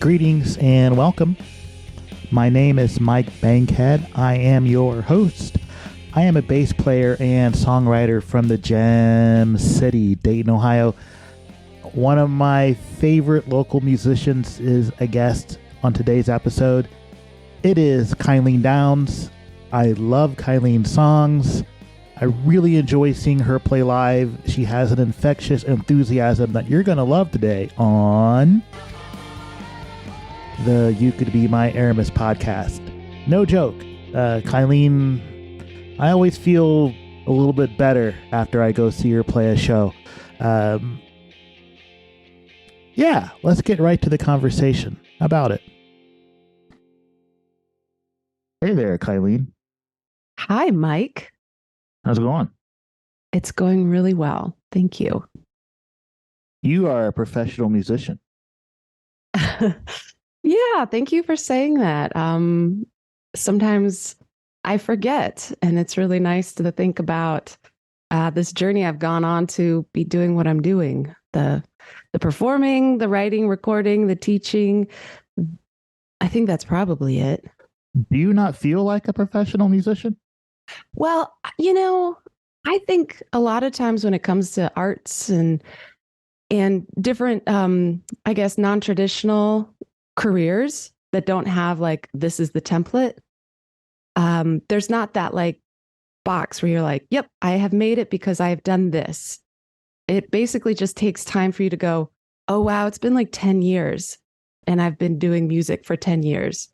Greetings and welcome. My name is Mike Bankhead. I am your host. I am a bass player and songwriter from the Gem City, Dayton, Ohio. One of my favorite local musicians is a guest on today's episode. It is Kyleen Downes. I love Kyleen's songs. I really enjoy seeing her play live. She has an infectious enthusiasm that you're going to love today on the You Could Be My Aramis podcast. No joke. Kyleen, I always feel a little bit better after I go see her play a show. Yeah, let's get right to the conversation about it. Hey there, Kyleen. Hi, Mike. How's it going? It's going really well. Thank you. You are a professional musician. Yeah, thank you for saying that. Sometimes I forget, and it's really nice to think about this journey I've gone on to be doing what I'm doing. The performing, the writing, recording, the teaching. I think that's probably it. Do you not feel like a professional musician? Well, I think a lot of times when it comes to arts and different, I guess, non-traditional careers that don't have like, this is the template. There's not that like box where you're like, yep, I have made it because I have done this. It basically just takes time for you to go, oh, wow, it's been like 10 years and I've been doing music for 10 years.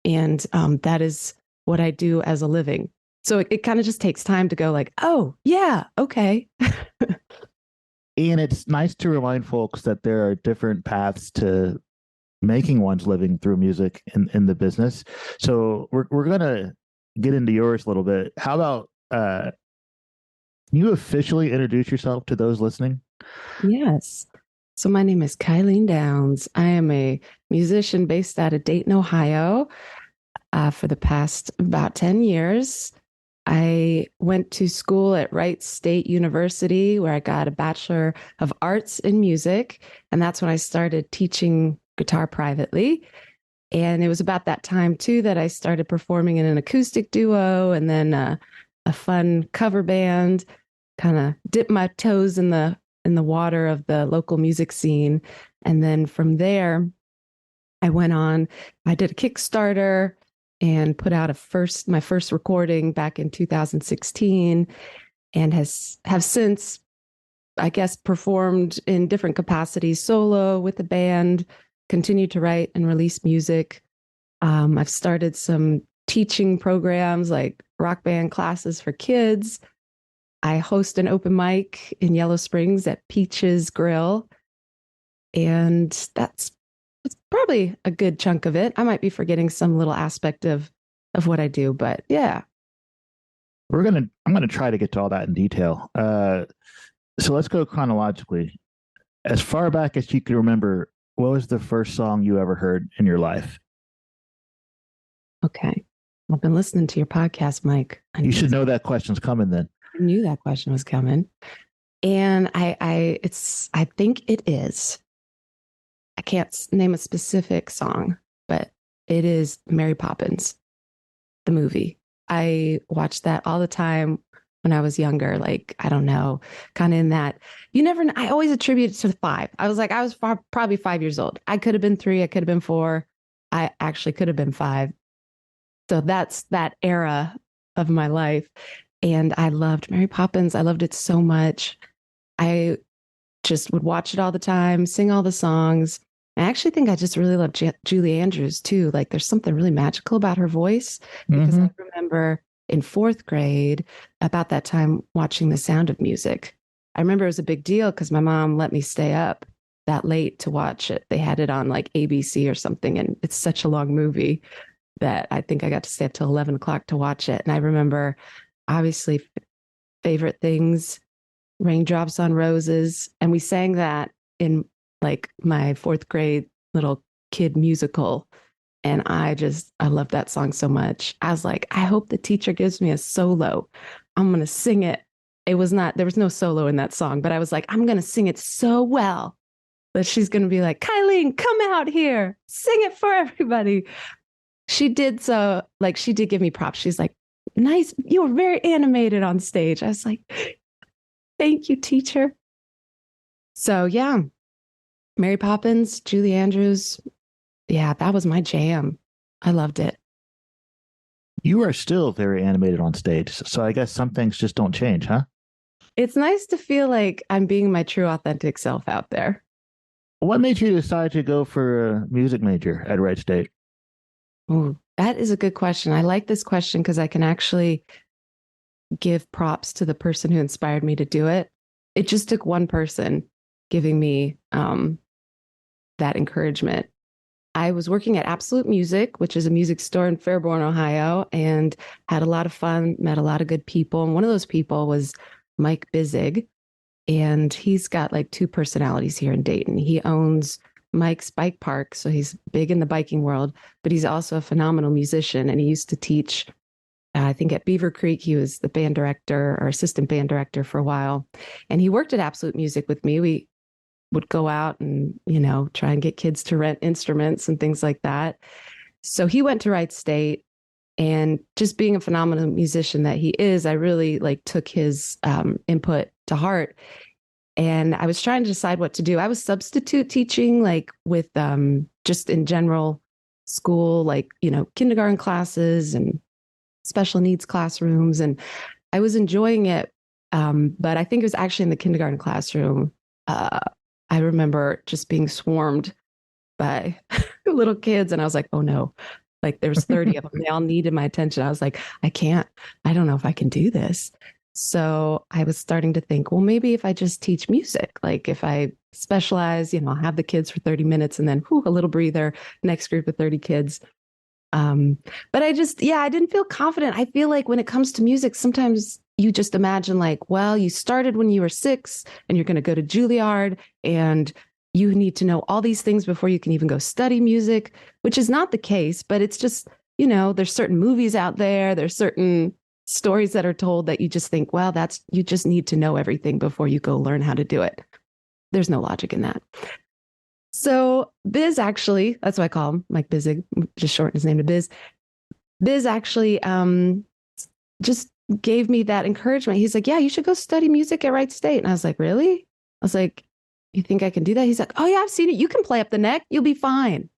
And that is what I do as a living. So it kind of just takes time to go like, oh, yeah, okay. And it's nice to remind folks that there are different paths to making one's living through music in the business. So we're going to get into yours a little bit. How about can you officially introduce yourself to those listening? Yes. So my name is Kyleen Downes. I am a musician based out of Dayton, Ohio, for the past about 10 years. I went to school at Wright State University, where I got a Bachelor of Arts in Music. And that's when I started teaching guitar privately. And it was about that time, too, that I started performing in an acoustic duo and then a fun cover band, kind of dipped my toes in the water of the local music scene. And then from there, I went on, I did a Kickstarter and put out my first recording back in 2016 and have since, I guess, performed in different capacities, solo with the band, continued to write and release music. I've started some teaching programs like rock band classes for kids. I host an open mic in Yellow Springs at Peach's Grill. And that's probably a good chunk of it. I might be forgetting some little aspect of what I do, but yeah. I'm gonna try to get to all that in detail. So let's go chronologically. As far back as you can remember, what was the first song you ever heard in your life? Okay. I've been listening to your podcast, Mike. You should know that question's coming then. I knew that question was coming. And I think it is. I can't name a specific song, but it is Mary Poppins, the movie. I watched that all the time when I was younger, like, I don't know, kind of in that, you never know. I always attribute it to 5. I was like, I was probably 5 years old. I could have been 3. I could have been 4. I actually could have been 5. So that's that era of my life. And I loved Mary Poppins. I loved it so much. I just would watch it all the time, sing all the songs. I actually think I just really love Julie Andrews too. Like there's something really magical about her voice because I remember in 4th grade about that time watching The Sound of Music. I remember it was a big deal because my mom let me stay up that late to watch it. They had it on like ABC or something. And it's such a long movie that I think I got to stay up till 11 o'clock to watch it. And I remember obviously favorite things, Raindrops on Roses. And we sang that in like my 4th grade little kid musical. And I love that song so much. I was like, I hope the teacher gives me a solo. I'm going to sing it. There was no solo in that song, but I was like, I'm going to sing it so well that she's going to be like, Kyleen, come out here, sing it for everybody. She did so, like, she did give me props. She's like, nice. You were very animated on stage. I was like, thank you, teacher. So, yeah, Mary Poppins, Julie Andrews. Yeah, that was my jam. I loved it. You are still very animated on stage. So I guess some things just don't change, huh? It's nice to feel like I'm being my true, authentic self out there. What made you decide to go for a music major at Wright State? Ooh, that is a good question. I like this question because I can actually give props to the person who inspired me to do it. It just took one person giving me that encouragement. I was working at Absolute Music, which is a music store in Fairborn, Ohio, and had a lot of fun, met a lot of good people. And one of those people was Mike Bizig. And he's got like two personalities here in Dayton. He owns Mike's Bike Park, so he's big in the biking world, but he's also a phenomenal musician. And he used to teach, I think at Beaver Creek, he was the band director or assistant band director for a while. And he worked at Absolute Music with me. We would go out and, try and get kids to rent instruments and things like that. So he went to Wright State, and just being a phenomenal musician that he is, I really like took his input to heart. And I was trying to decide what to do. I was substitute teaching, like with just in general school, like, kindergarten classes and special needs classrooms. And I was enjoying it. But I think it was actually in the kindergarten classroom. I remember just being swarmed by little kids. And I was like, oh no, like there's 30 of them. They all needed my attention. I was like, I don't know if I can do this. So I was starting to think, well, maybe if I just teach music, like if I specialize, I'll have the kids for 30 minutes and then a little breather, next group of 30 kids. But I didn't feel confident. I feel like when it comes to music, sometimes you just imagine like, well, you started when you were 6 and you're going to go to Juilliard and you need to know all these things before you can even go study music, which is not the case. But it's just, there's certain movies out there. There's certain stories that are told that you just think, well, you just need to know everything before you go learn how to do it. There's no logic in that. So Biz actually, that's what I call him, Mike Bizig, just shorten his name to Biz. Biz actually just gave me that encouragement. He's like, yeah, you should go study music at Wright State. And I was like, really? I was like, you think I can do that? He's like, oh yeah, I've seen it. You can play up the neck. You'll be fine.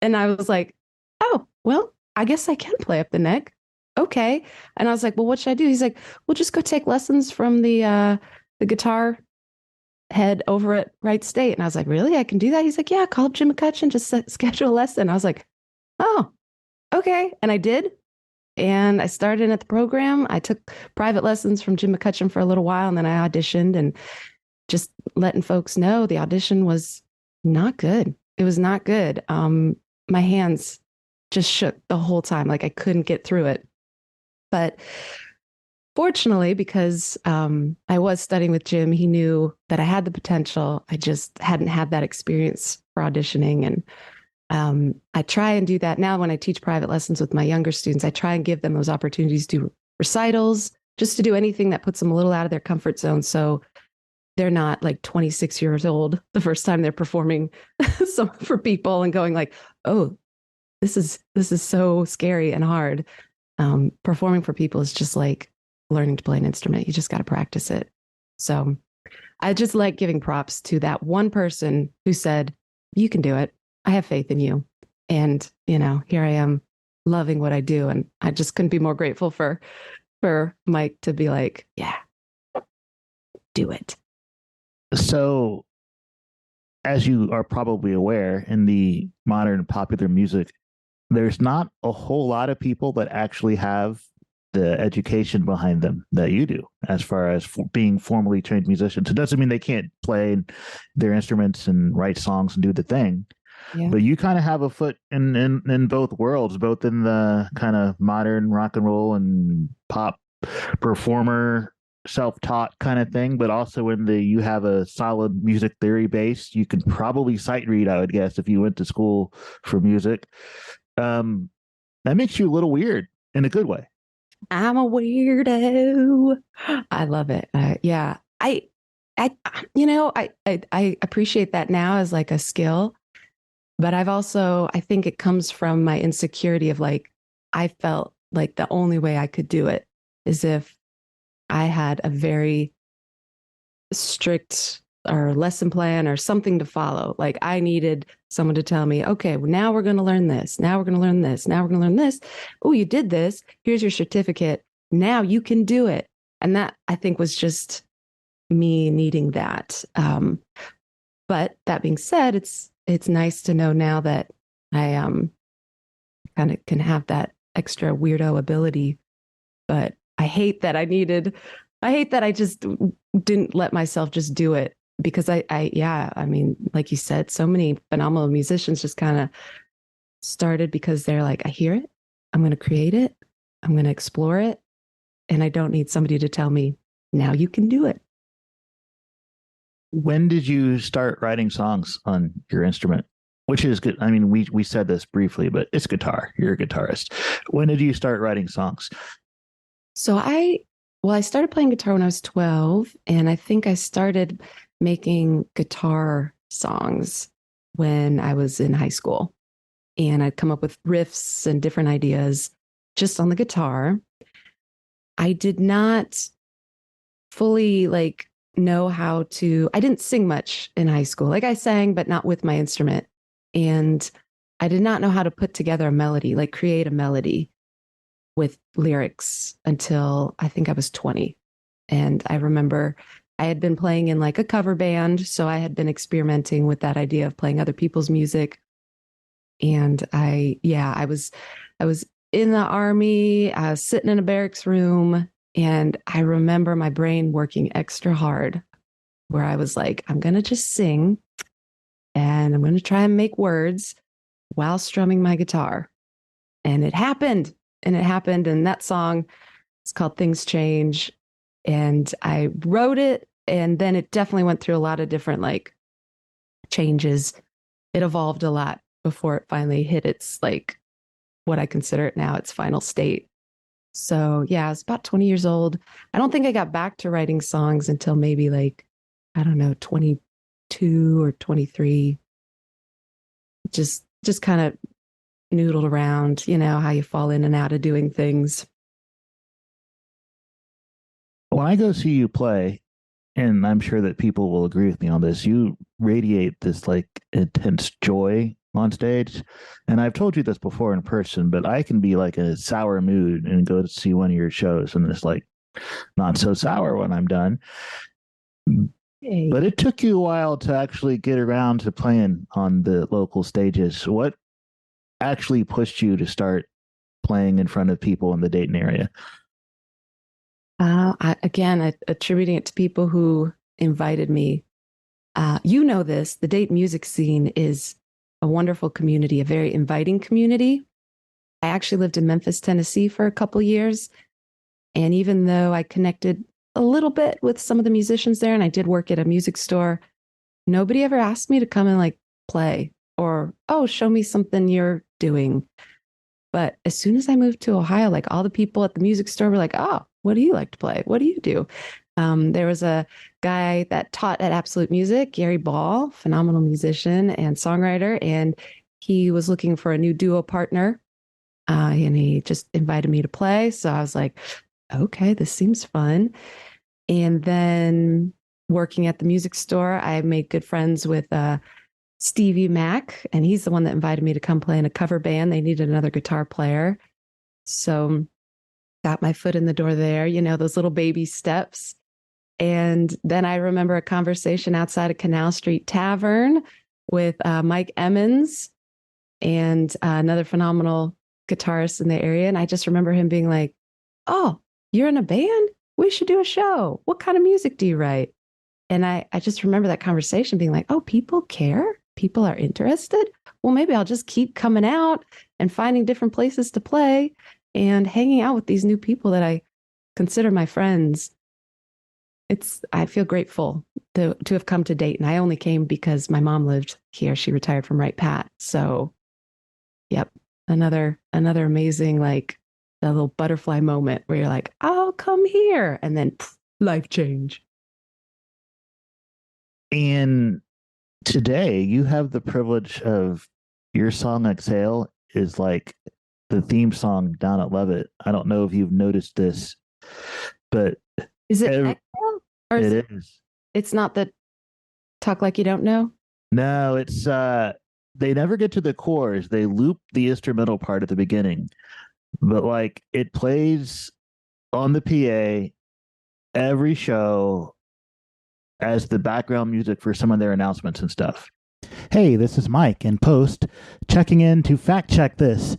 And I was like, oh, well, I guess I can play up the neck. Okay. And I was like, well, what should I do? He's like, well, just go take lessons from the guitar head over at Wright State. And I was like, really? I can do that? He's like, yeah, call up Jim McCutcheon, just schedule a lesson. I was like, oh, okay. And I did. And I started at the program. I took private lessons from Jim McCutcheon for a little while, and then I auditioned, and just letting folks know the audition was not good. It was not good. My hands just shook the whole time. Like I couldn't get through it. But fortunately, because I was studying with Jim, he knew that I had the potential. I just hadn't had that experience for auditioning. And I try and do that now when I teach private lessons with my younger students. I try and give them those opportunities to do recitals, just to do anything that puts them a little out of their comfort zone. So they're not like 26 years old the first time they're performing for people and going like, oh, this is so scary and hard. Performing for people is just like learning to play an instrument. You just got to practice it. So I just like giving props to that one person who said, you can do it. I have faith in you. And, here I am loving what I do. And I just couldn't be more grateful for Mike to be like, yeah, do it. So, as you are probably aware, in the modern popular music, there's not a whole lot of people that actually have the education behind them that you do, as far as being formally trained musicians. It doesn't mean they can't play their instruments and write songs and do the thing. Yeah. But you kind of have a foot in both worlds, both in the kind of modern rock and roll and pop performer, self-taught kind of thing, but also you have a solid music theory base. You could probably sight read, I would guess, if you went to school for music. That makes you a little weird in a good way. I'm a weirdo. I love it. Yeah. I appreciate that now as like a skill, but I think it comes from my insecurity of like, I felt like the only way I could do it is if I had a very strict or lesson plan or something to follow. Like I needed someone to tell me, okay, well, now we're going to learn this. Now we're going to learn this. Now we're going to learn this. Oh, you did this. Here's your certificate. Now you can do it. And that I think was just me needing that. But that being said, it's nice to know now that I kind of can have that extra weirdo ability. But I hate that I just didn't let myself just do it because yeah, I mean, like you said, so many phenomenal musicians just kind of started because they're like, I hear it, I'm going to create it, I'm going to explore it, and I don't need somebody to tell me, now you can do it. When did you start writing songs on your instrument? Which is good. I mean, we said this briefly, but it's guitar. You're a guitarist. When did you start writing songs? So I started playing guitar when I was 12, and I think I started making guitar songs when I was in high school. And I'd come up with riffs and different ideas just on the guitar. I did not fully like know how to, I didn't sing much in high school. Like I sang, but not with my instrument. And I did not know how to put together a melody, like create a melody with lyrics until I think I was 20. And I remember I had been playing in like a cover band. So I had been experimenting with that idea of playing other people's music. And I was in the army, I was sitting in a barracks room, and I remember my brain working extra hard where I was like, I'm going to just sing and I'm going to try and make words while strumming my guitar. And it happened. And it happened. And that song is called Things Change. And I wrote it. And then it definitely went through a lot of different like changes. It evolved a lot before it finally hit its like what I consider it now, its final state. So yeah, I was about 20 years old. I don't think I got back to writing songs until maybe like, I don't know, 22 or 23. Just kind of noodled around, you know, how you fall in and out of doing things. When I go see you play, and I'm sure that people will agree with me on this, you radiate this like intense joy on stage. And I've told you this before in person, but I can be like in a sour mood and go to see one of your shows and it's like not so sour when I'm done. Hey. But it took you a while to actually get around to playing on the local stages. What actually pushed you to start playing in front of people in the Dayton area? Attributing it to people who invited me. You know this, the Dayton music scene is a wonderful community, a very inviting community. I actually lived in Memphis, Tennessee for a couple years. And even though I connected a little bit with some of the musicians there and I did work at a music store, nobody ever asked me to come and like play or, oh, show me something you're doing. But as soon as I moved to Ohio, like all the people at the music store were like, oh, what do you like to play? What do you do? There was a guy that taught at Absolute Music, Gary Ball, phenomenal musician and songwriter, and he was looking for a new duo partner. And he just invited me to play. So I was like, okay, this seems fun. And then working at the music store, I made good friends with Stevie Mack, and he's the one that invited me to come play in a cover band. They needed another guitar player. So got my foot in the door there, you know, those little baby steps. And then I remember a conversation outside of Canal Street Tavern with Mike Emmons and another phenomenal guitarist in the area. And I just remember him being like, oh, you're in a band? We should do a show. What kind of music do you write? And I just remember that conversation being like, oh, people care. People are interested. Well, maybe I'll just keep coming out and finding different places to play and hanging out with these new people that I consider my friends. I feel grateful to have come to Dayton. I only came because my mom lived here. She retired from Wright Pat. So, yep, another amazing, like a little butterfly moment where you're like, I'll come here. And then life change. And today you have the privilege of your song Exhale is like the theme song down at Levitt. I don't know if you've noticed this, but Is it it exhale or is it? is. It's not the talk like you don't know. No, it's they never get to the chorus. They loop the instrumental part at the beginning, but like it plays on the PA every show as the background music for some of their announcements and stuff. Hey, this is Mike in post, checking in to fact check this.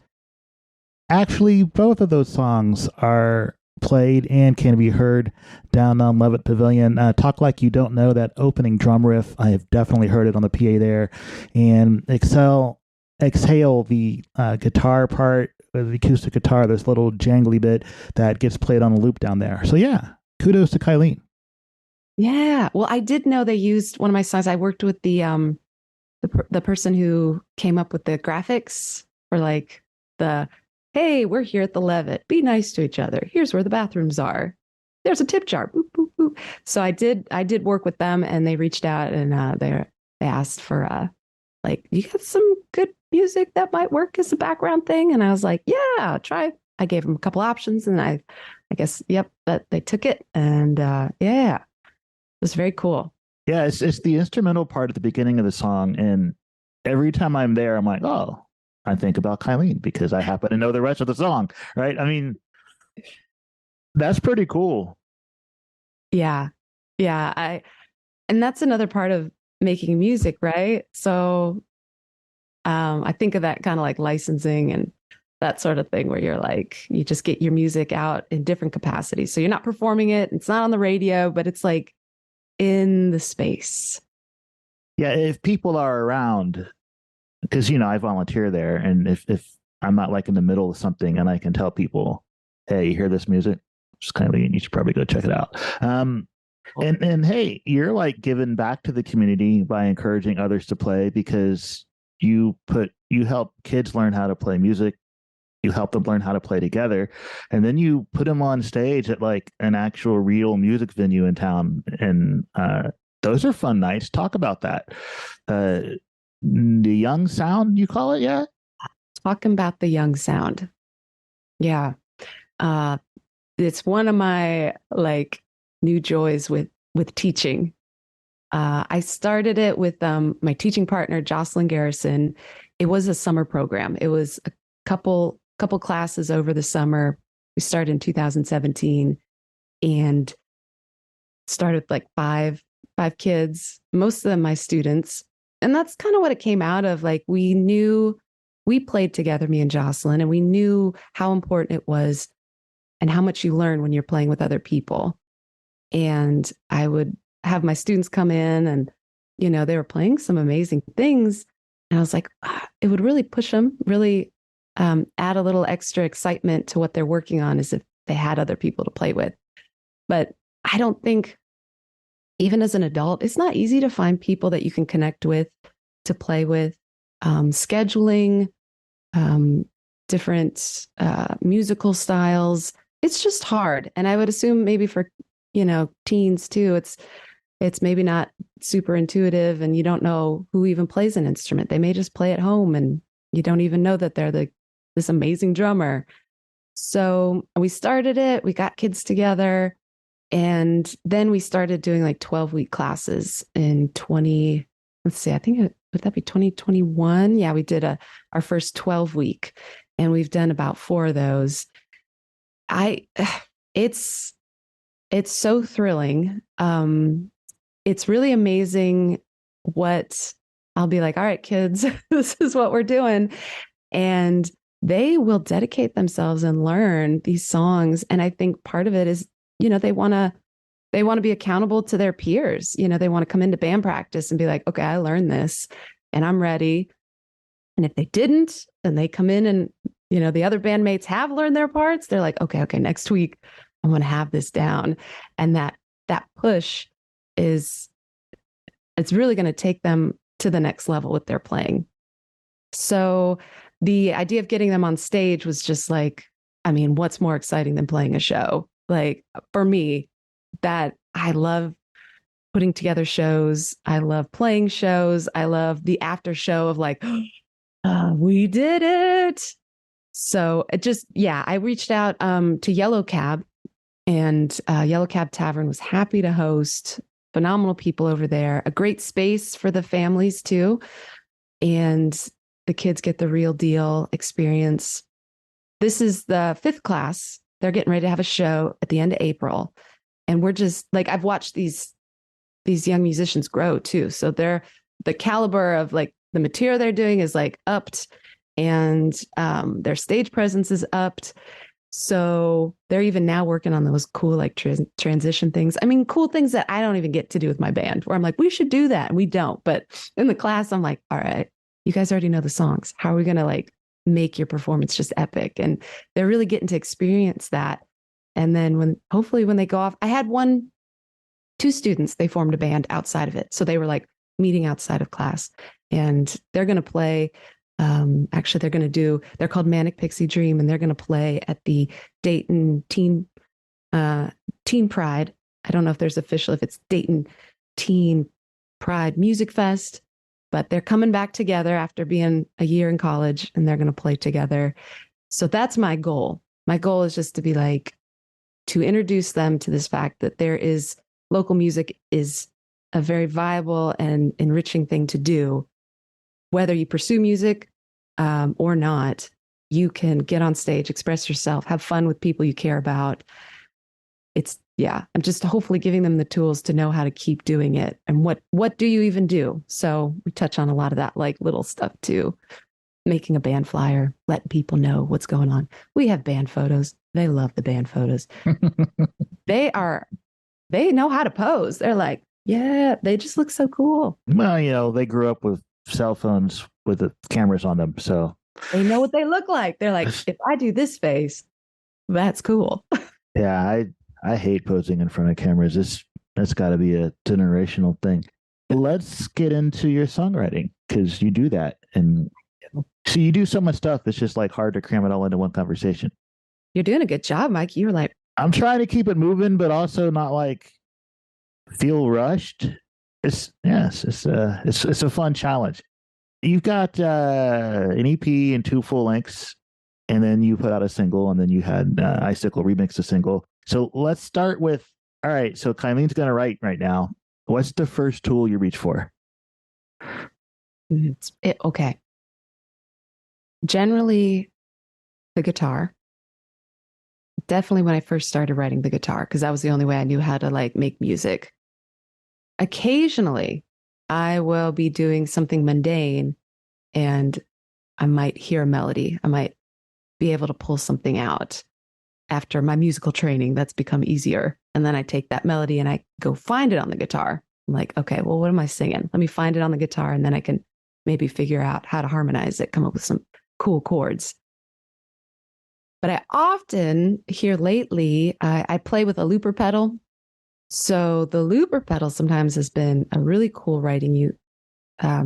Actually, both of those songs are played and can be heard down on Levitt Pavilion. Talk Like You Don't Know, that opening drum riff, I have definitely heard it on the PA there. And Exhale, the guitar part, the acoustic guitar, this little jangly bit that gets played on a loop down there. So yeah, kudos to Kyleen. Yeah. Well, I did know they used one of my songs. I worked with the person who came up with the graphics for like the hey, we're here at the Levitt. Be nice to each other. Here's where the bathrooms are. There's a tip jar. Boop, boop, boop. So I did work with them, and they reached out, and they asked for like, you got some good music that might work as a background thing, and I was like, yeah, try. I gave them a couple options, and I guess yep, but they took it, and yeah, it was very cool. Yeah, it's the instrumental part at the beginning of the song, and every time I'm there, I'm like, oh, I think about Kyleen because I happen to know the rest of the song, right? I mean, that's pretty cool. Yeah, yeah. And that's another part of making music, right? So I think of that kind of like licensing and that sort of thing where you're like, you just get your music out in different capacities. So you're not performing it, it's not on the radio, but it's like in the space. Yeah, if people are around, because I volunteer there, and if I'm not like in the middle of something, and I can tell people, hey, you hear this music? Just kind of, you should probably go check it out. And hey, you're like giving back to the community by encouraging others to play because you help kids learn how to play music. You help them learn how to play together, and then you put them on stage at like an actual real music venue in town, and those are fun nights. Talk about that. uh the young sound, you call it? Yeah. Talking about the young sound. Yeah. Uh it's one of my like new joys with teaching. I started it with my teaching partner, Jocelyn Garrison. It was a summer program. It was a couple classes over the summer. We started in 2017 and started with like five kids, most of them my students. And that's kind of what it came out of. Like we played together, me and Jocelyn, and we knew how important it was and how much you learn when you're playing with other people. And I would have my students come in and, they were playing some amazing things. And I was like, it would really push them, really add a little extra excitement to what they're working on as if they had other people to play with. But I don't think, even as an adult, it's not easy to find people that you can connect with, to play with. Scheduling, um, different musical styles, it's just hard. And I would assume maybe for, teens too, it's maybe not super intuitive and you don't know who even plays an instrument. They may just play at home and you don't even know that they're this amazing drummer. So we started it, we got kids together, and then we started doing like 12-week classes in 20, let's see, I think would that be 2021? Yeah, we did our first 12-week and we've done about four of those. I it's it's so thrilling. It's really amazing what I'll be like, all right, kids, this is what we're doing. And they will dedicate themselves and learn these songs. And I think part of it is, they want to be accountable to their peers. They want to come into band practice and be like, okay, I learned this and I'm ready. And if they didn't, and they come in and, the other bandmates have learned their parts, they're like, okay, next week I'm going to have this down. And that push is, it's really going to take them to the next level with their playing. So the idea of getting them on stage was just like, I mean, what's more exciting than playing a show? Like for me, that I love putting together shows. I love playing shows. I love the after show of like, we did it. So it just, yeah, I reached out to Yellow Cab, and Yellow Cab Tavern was happy to host. Phenomenal people over there, a great space for the families too. And the kids get the real deal experience. This is the fifth class. They're getting ready to have a show at the end of April. And we're just like, I've watched these young musicians grow too. So they're the caliber of like the material they're doing is like upped, and their stage presence is upped. So they're even now working on those cool like transition things. I mean, cool things that I don't even get to do with my band, where I'm like, we should do that. And we don't. But in the class, I'm like, all right, you guys already know the songs. How are we going to like make your performance just epic? And they're really getting to experience that. And then hopefully when they go off, I had two students, they formed a band outside of it. So they were like meeting outside of class, and they're going to play. Actually, they're called Manic Pixie Dream, and they're going to play at the Dayton Teen Pride. I don't know if if it's Dayton Teen Pride Music Fest, but they're coming back together after being a year in college, and they're going to play together. So that's my goal. My goal is just to be like, to introduce them to this fact that local music is a very viable and enriching thing to do. Whether you pursue music or not, you can get on stage, express yourself, have fun with people you care about. I'm just hopefully giving them the tools to know how to keep doing it. And what do you even do? So we touch on a lot of that, like little stuff too. Making a band flyer, letting people know what's going on. We have band photos. They love the band photos. They know how to pose. They're like, yeah, they just look so cool. Well, they grew up with cell phones with the cameras on them, so they know what they look like. They're like, if I do this face, that's cool. Yeah, I hate posing in front of cameras. That's got to be a generational thing. Let's get into your songwriting, because you do that, and so you do so much stuff. It's just like hard to cram it all into one conversation. You're doing a good job, Mike. You're like, I'm trying to keep it moving, but also not like feel rushed. It's a fun challenge. You've got an EP and two full lengths, and then you put out a single, and then you had Icicle remix a single. So let's start with, all right, so Kyleen's going to write right now. What's the first tool you reach for? Okay. Generally, the guitar. Definitely when I first started writing the guitar, because that was the only way I knew how to like make music. Occasionally, I will be doing something mundane and I might hear a melody. I might be able to pull something out after my musical training. That's become easier. And then I take that melody and I go find it on the guitar. I'm like, okay, well, what am I singing? Let me find it on the guitar, and then I can maybe figure out how to harmonize it, come up with some cool chords. But I often here lately, I play with a looper pedal. So the looper pedal sometimes has been a really cool writing. I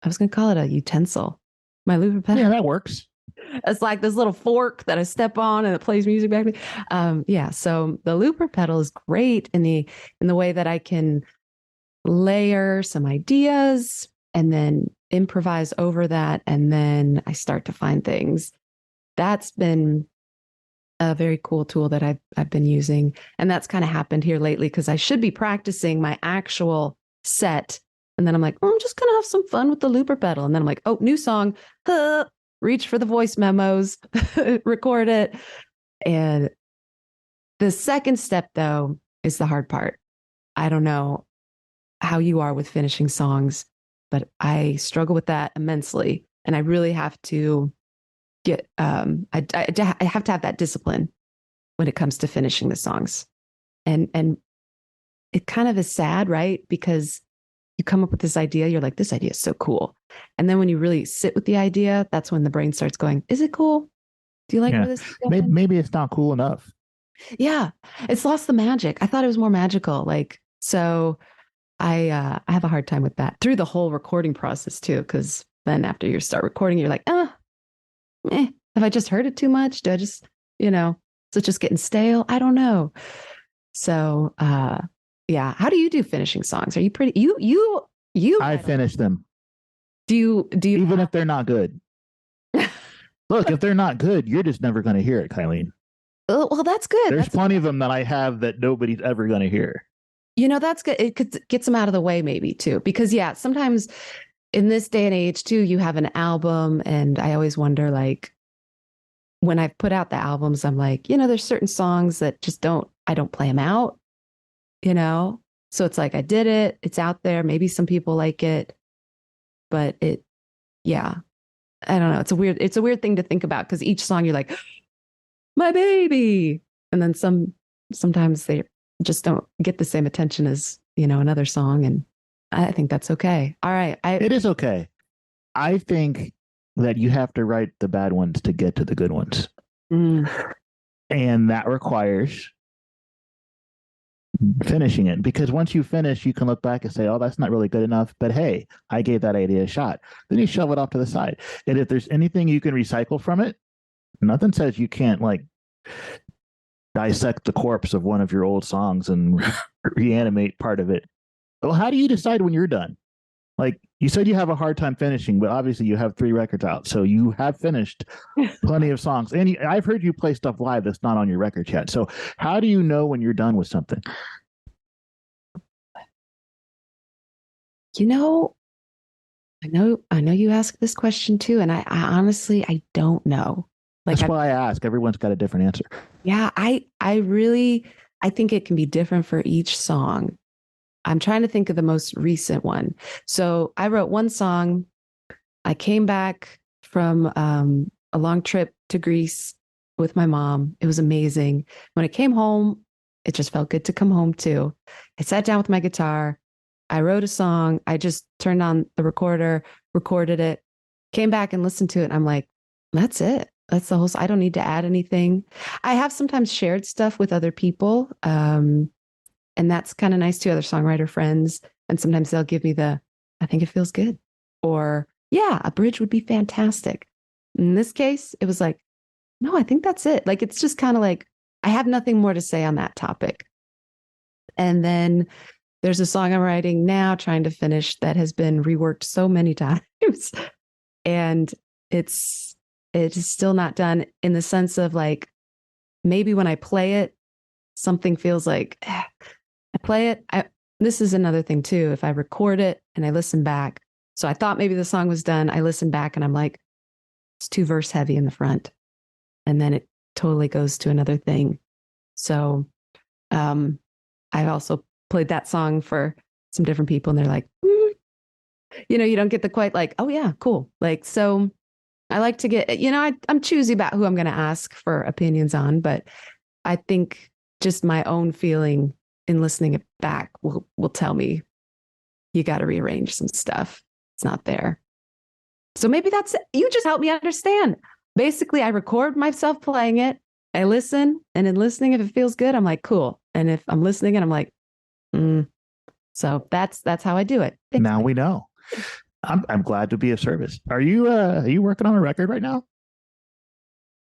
was going to call it a utensil. My looper pedal. Yeah, that works. It's like this little fork that I step on and it plays music back to me. Yeah. So the looper pedal is great in the way that I can layer some ideas and then improvise over that. And then I start to find things. That's been a very cool tool that I've been using. And that's kind of happened here lately, because I should be practicing my actual set. And then I'm like, I'm just going to have some fun with the looper pedal. And then I'm like, oh, new song, reach for the voice memos, record it. And the second step, though, is the hard part. I don't know how you are with finishing songs, but I struggle with that immensely. And I really have to I have to have that discipline when it comes to finishing the songs. And it kind of is sad, right? Because you come up with this idea, you're like, this idea is so cool. And then when you really sit with the idea, that's when the brain starts going, is it cool? Do you like where this is going? Maybe it's not cool enough. Yeah, it's lost the magic. I thought it was more magical. So I have a hard time with that through the whole recording process too, because then after you start recording, you're like, have I just heard it too much? Do I just, is it just getting stale? I don't know. So Yeah. How do you do finishing songs? Are you pretty you I finish them, do you even if they're not good. Look, if they're not good, you're just never going to hear it, Kyleen. Oh, well, that's good. There's That's plenty of them that I have that nobody's ever going to hear. that's good. It gets them out of the way maybe too. Because yeah, sometimes in this day and age too, you have an album and I always wonder like when I've put out the albums, I'm like, there's certain songs that just I don't play them out, you know? So it's like I did it, it's out there, maybe some people like it, but yeah, I don't know. It's a weird thing to think about because each song you're like, my baby. And then sometimes they just don't get the same attention as, another song. And I think that's okay. All right. It is okay. I think that you have to write the bad ones to get to the good ones. Mm. And that requires finishing it, because once you finish, you can look back and say, oh, that's not really good enough, but hey, I gave that idea a shot. Then you shove it off to the side. And if there's anything you can recycle from it, nothing says you can't like dissect the corpse of one of your old songs and reanimate part of it. Well, how do you decide when you're done? Like you said, you have a hard time finishing, but obviously you have 3 records out, so you have finished plenty of songs. And I've heard you play stuff live that's not on your record yet. So how do you know when you're done with something? You know, I know you asked this question too, and I honestly I don't know. Like That's why I ask. Everyone's got a different answer. yeah, I think it can be different for each song. I'm trying to think of the most recent one. So I wrote one song. I came back from a long trip to Greece with my mom. It was amazing. When I came home, it just felt good to come home too. I sat down with my guitar. I wrote a song. I just turned on the recorder, recorded it, came back and listened to it. And I'm like, that's it. That's the whole. I don't need to add anything. I have sometimes shared stuff with other people. And that's kind of nice too, other songwriter friends. And sometimes they'll give me I think it feels good. Or, yeah, a bridge would be fantastic. In this case, it was like, no, I think that's it. Like, it's just kind of like, I have nothing more to say on that topic. And then there's a song I'm writing now, trying to finish, that has been reworked so many times. And it's still not done, in the sense of like, maybe when I play it, something feels like, I play it. This is another thing too. If I record it and I listen back, so I thought maybe the song was done. I listen back and I'm like, it's too verse heavy in the front, and then it totally goes to another thing. So, I've also played that song for some different people, and they're like, you don't get the quite like, oh yeah, cool. Like, so I like to get, I'm choosy about who I'm going to ask for opinions on, but I think just my own feeling in listening it back will tell me you got to rearrange some stuff. It's not there. So maybe that's it. You just help me understand. Basically, I record myself playing it. I listen, and in listening, if it feels good, I'm like, cool. And if I'm listening and I'm like, so that's how I do it. Thanks, now Mike. we know. I'm glad to be of service. Are you working on a record right now?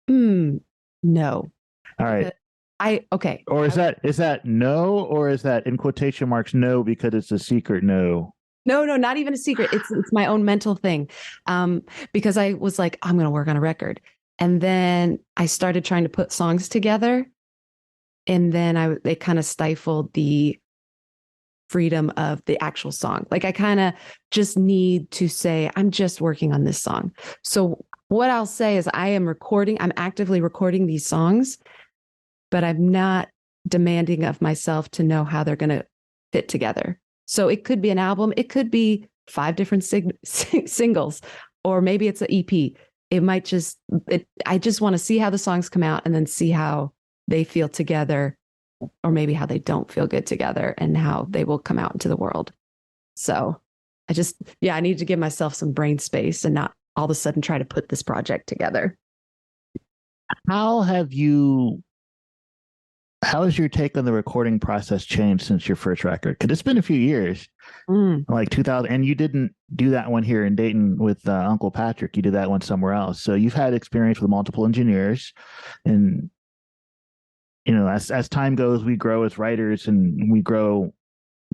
No. All right. Okay. Or is that no, or is that in quotation marks no because it's a secret no? No, not even a secret. It's my own mental thing. Because I was like, I'm going to work on a record. And then I started trying to put songs together. And then they kind of stifled the freedom of the actual song. Like I kind of just need to say, I'm just working on this song. So what I'll say is I'm actively recording these songs, but I'm not demanding of myself to know how they're going to fit together. So it could be an album. It could be 5 different singles, or maybe it's an EP. It might I just want to see how the songs come out and then see how they feel together, or maybe how they don't feel good together and how they will come out into the world. So I need to give myself some brain space and not all of a sudden try to put this project together. How has your take on the recording process changed since your first record? Because it's been a few years, like 2000, and you didn't do that one here in Dayton with Uncle Patrick. You did that one somewhere else. So you've had experience with multiple engineers, and as time goes, we grow as writers and we grow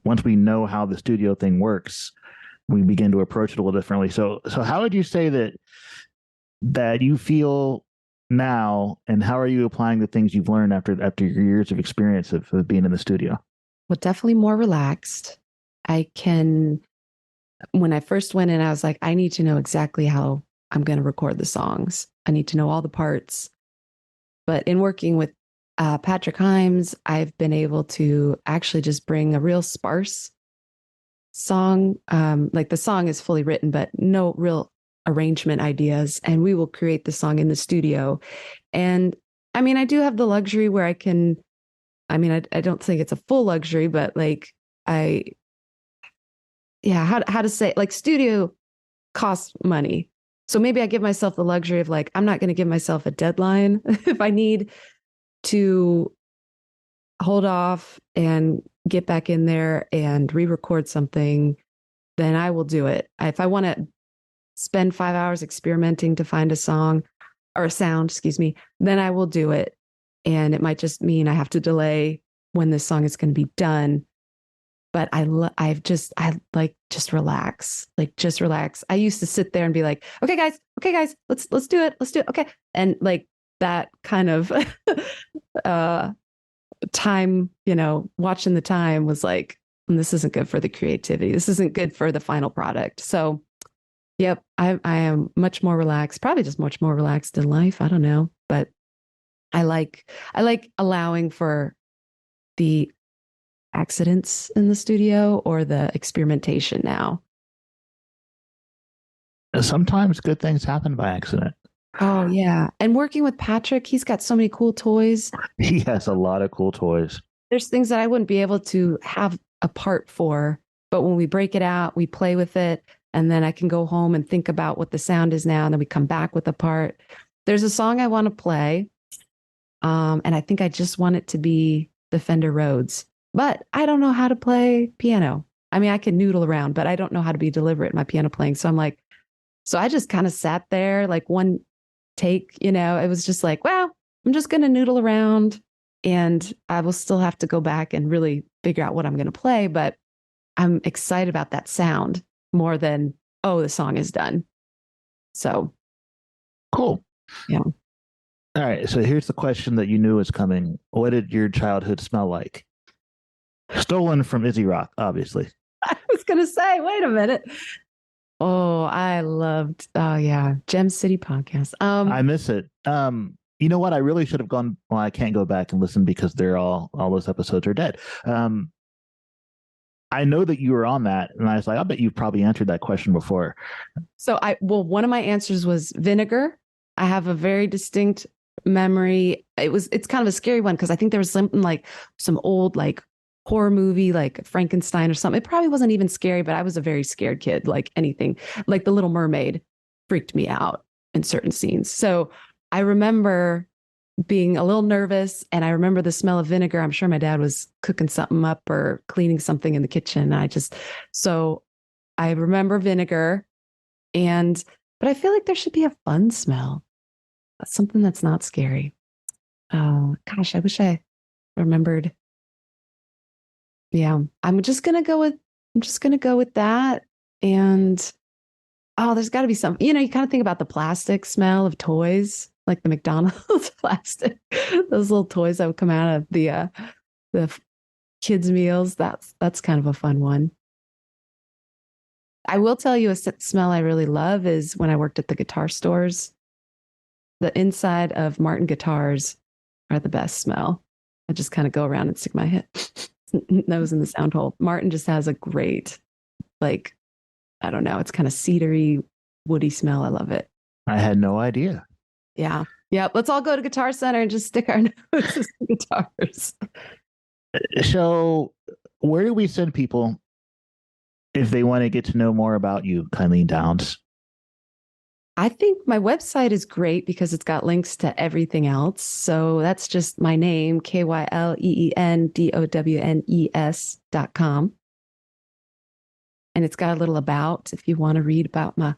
once we know how the studio thing works, we begin to approach it a little differently. So how would you say that you feel now, and how are you applying the things you've learned after your years of experience of being in the studio? Well, definitely more relaxed. I can, when I first went in, I was like, I need to know exactly how I'm going to record the songs. I need to know all the parts. But in working with Patrick Himes, I've been able to actually just bring a real sparse song. Like the song is fully written, but no real arrangement ideas. And we will create the song in the studio. And I mean, I do have the luxury where I can, I mean, I don't think it's a full luxury, but like I, yeah, how to say, like studio costs money. So maybe I give myself the luxury of like, I'm not going to give myself a deadline. If I need to hold off and get back in there and re-record something, then I will do it. If I want to spend 5 hours experimenting to find a song or a sound, excuse me, then I will do it. And it might just mean I have to delay when this song is going to be done. But I like just relax, like just relax. I used to sit there and be like, okay, guys, let's do it. Let's do it. Okay. And like that kind of uh time, watching the time was like, this isn't good for the creativity. This isn't good for the final product. So, yep, I am much more relaxed, probably just much more relaxed in life. I don't know, but I like allowing for the accidents in the studio or the experimentation now. Sometimes good things happen by accident. Oh yeah. And working with Patrick, he's got so many cool toys. He has a lot of cool toys. There's things that I wouldn't be able to have a part for, but when we break it out, we play with it, and then I can go home and think about what the sound is now, and then we come back with a part. There's a song I want to play, and I think I just want it to be the Fender Rhodes, but I don't know how to play piano. I mean, I can noodle around, but I don't know how to be deliberate in my piano playing. So I'm like, so I just kind of sat there like one take, it was just like, well, I'm just going to noodle around and I will still have to go back and really figure out what I'm going to play. But I'm excited about that sound more than, oh, the song is done. So, Cool. yeah. All right. So here's the question that you knew was coming. What did your childhood smell like? Stolen from Izzy Rock, obviously. I was going to say, wait a minute. Oh, I loved, oh yeah, Gem City podcast. I miss it. You know what? I really should have gone. Well, I can't go back and listen because they're all those episodes are dead. I know that you were on that, and I was like, I bet you've probably answered that question before. So one of my answers was vinegar. I have a very distinct memory. It's kind of a scary one because I think there was something like some old like horror movie like Frankenstein or something. It probably wasn't even scary, but I was a very scared kid, like anything. Like The Little Mermaid freaked me out in certain scenes. So I remember being a little nervous, and I remember the smell of vinegar. I'm sure my dad was cooking something up or cleaning something in the kitchen. So I remember vinegar, but I feel like there should be a fun smell, something that's not scary. Oh gosh, I wish I remembered. Yeah, I'm just gonna go with that. And oh, there's got to be some. You kind of think about the plastic smell of toys, like the McDonald's plastic, those little toys that would come out of the kids' meals. That's kind of a fun one. I will tell you a smell I really love is when I worked at the guitar stores. The inside of Martin guitars are the best smell. I just kind of go around and stick my head nose in the sound hole. Martin just has a great, like, I don't know, it's kind of cedary, woody smell. I love it. I had no idea. Yeah. Yeah. Let's all go to Guitar Center and just stick our noses in guitars. So, where do we send people if they want to get to know more about you, Kyleen Downes? I think my website is great because it's got links to everything else. So that's just my name, KyleenDownes.com. And it's got a little about if you want to read about my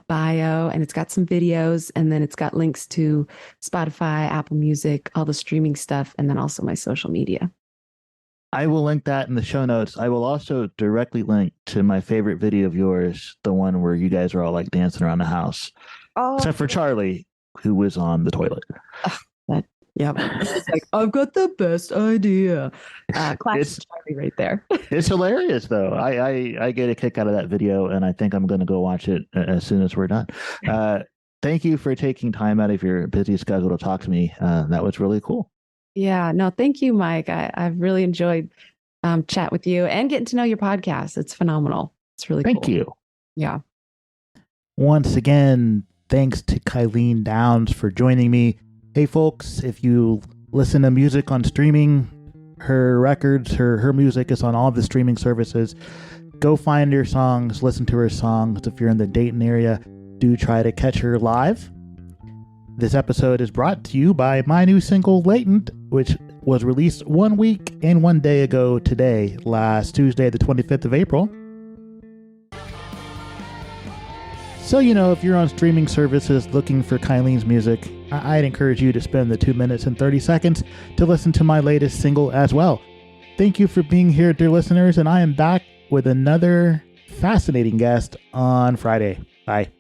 bio, and it's got some videos, and then it's got links to Spotify, Apple Music, all the streaming stuff, and then also my social media. I will link that in the show notes. I will also directly link to my favorite video of yours, the one where you guys are all like dancing around the house, Oh, except for Charlie, who was on the toilet. yeah. It's like, I've got the best idea. Classic Charlie right there. It's hilarious, though. I get a kick out of that video, and I think I'm going to go watch it as soon as we're done. Thank you for taking time out of your busy schedule to talk to me. That was really cool. Yeah, no, thank you, Mike. I've really enjoyed chat with you and getting to know your podcast. It's phenomenal. It's really cool. Thank you. Yeah. Once again, thanks to Kyleen Downes for joining me. Hey, folks, if you listen to music on streaming, her records, her music is on all of the streaming services. Go find her songs, listen to her songs. If you're in the Dayton area, do try to catch her live. This episode is brought to you by my new single, Latent, which was released 1 week and 1 day ago today, last Tuesday, the 25th of April. So, if you're on streaming services looking for Kyleen's music, I'd encourage you to spend the 2 minutes and 30 seconds to listen to my latest single as well. Thank you for being here, dear listeners, and I am back with another fascinating guest on Friday. Bye.